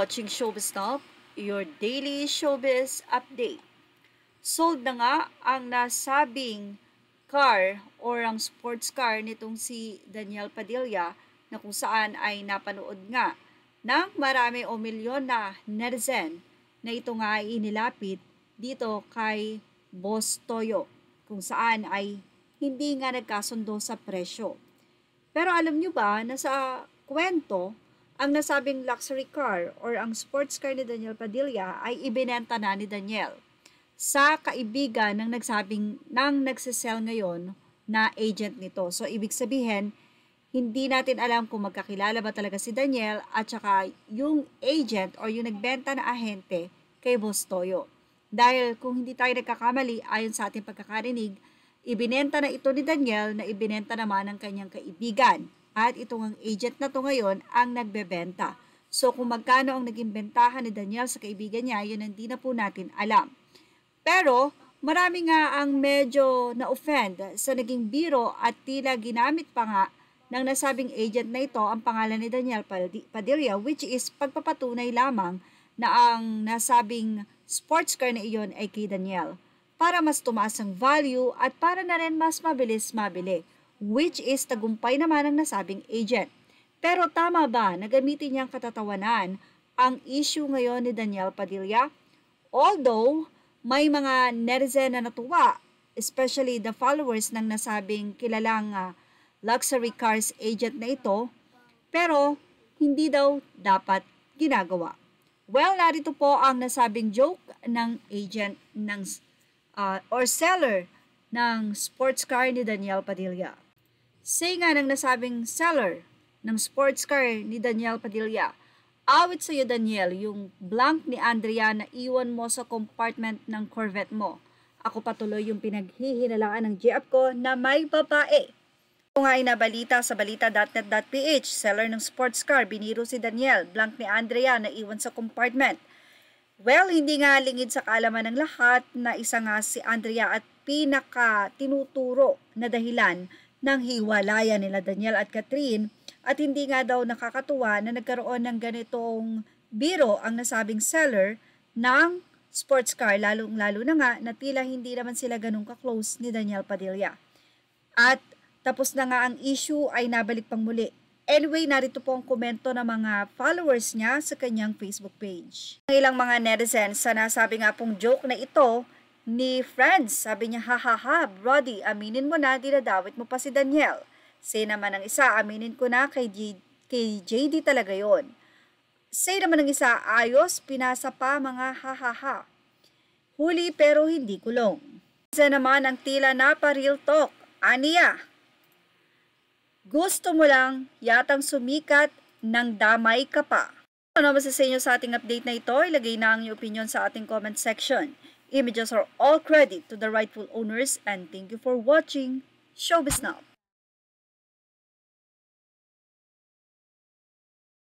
Watching Showbiz Now, your daily showbiz update. Sold na nga ang nasabing car or ang sports car nitong si Daniel Padilla na kung saan ay napanood nga ng marami o milyon na netizen na ito nga ay inilapit dito kay Boss Toyo kung saan ay hindi nga nagkasundo sa presyo. Pero alam nyo ba na sa kwento, ang nasabing luxury car or ang sports car ni Daniel Padilla ay ibinenta na ni Daniel sa kaibigan ng nagsisell ngayon na agent nito. So, ibig sabihin, hindi natin alam kung magkakilala ba talaga si Daniel at saka yung agent or yung nagbenta na ahente kay Boss Toyo. Dahil kung hindi tayo nagkakamali, ayon sa ating pagkakarinig, ibinenta na ito ni Daniel na ibinenta naman ng kanyang kaibigan. At itong ang agent na to ngayon ang nagbebenta. So kung magkano ang naging bentahan ni Daniel sa kaibigan niya, yun hindi na po natin alam. Pero marami nga ang medyo na-offend sa naging biro at tila ginamit pa nga ng nasabing agent na ito ang pangalan ni Daniel Padilla, which is pagpapatunay lamang na ang nasabing sports car na iyon ay kay Daniel para mas tumaas ang value at para na rin mas mabilis mabili, which is tagumpay naman ang nasabing agent. Pero tama ba na gamitin niyang katatawanan ang issue ngayon ni Daniel Padilla? Although, may mga netizen na natuwa, especially the followers ng nasabing kilalang luxury cars agent na ito, pero hindi daw dapat ginagawa. Well, narito po ang nasabing joke ng agent ng or seller ng sports car ni Daniel Padilla. Say nga ng nasabing seller ng sports car ni Daniel Padilla, awit sa'yo Daniel, yung blank ni Andrea na iwan mo sa compartment ng Corvette mo. Ako patuloy yung pinaghihinalaan ng GF ko na may babae. Kung nga ay nabalita sa balita.net.ph, seller ng sports car, biniro si Daniel, blank ni Andrea na iwan sa compartment. Well, hindi nga lingid sa kaalaman ng lahat na isa nga si Andrea at pinaka tinuturo na dahilan ng hiwalayan nila Daniel at Catherine at hindi nga daw nakakatuwa na nagkaroon ng ganitong biro ang nasabing seller ng sports car, lalong-lalo na nga na tila hindi naman sila ganun ka-close ni Daniel Padilla. At tapos na nga ang issue ay nabalik pang muli. Anyway, narito po ang komento ng mga followers niya sa kanyang Facebook page. Ang ilang mga netizens sa nasabi nga pong joke na ito ni Friends, sabi niya, hahaha, Brody, aminin mo na, dinadawit mo pa si Daniel. Say naman ng isa, aminin ko na, kay JD talaga yon. Say naman ng isa, ayos, pinasa pa mga hahaha. Huli pero hindi kulong. Isa naman ang tila na pa real talk, aniya. Gusto mo lang yatang sumikat ng damay ka pa. Ano ba sa inyo sa ating update na ito? Ilagay na ang inyong opinion sa ating comment section. Images are all credit to the rightful owners and thank you for watching Showbiz Now.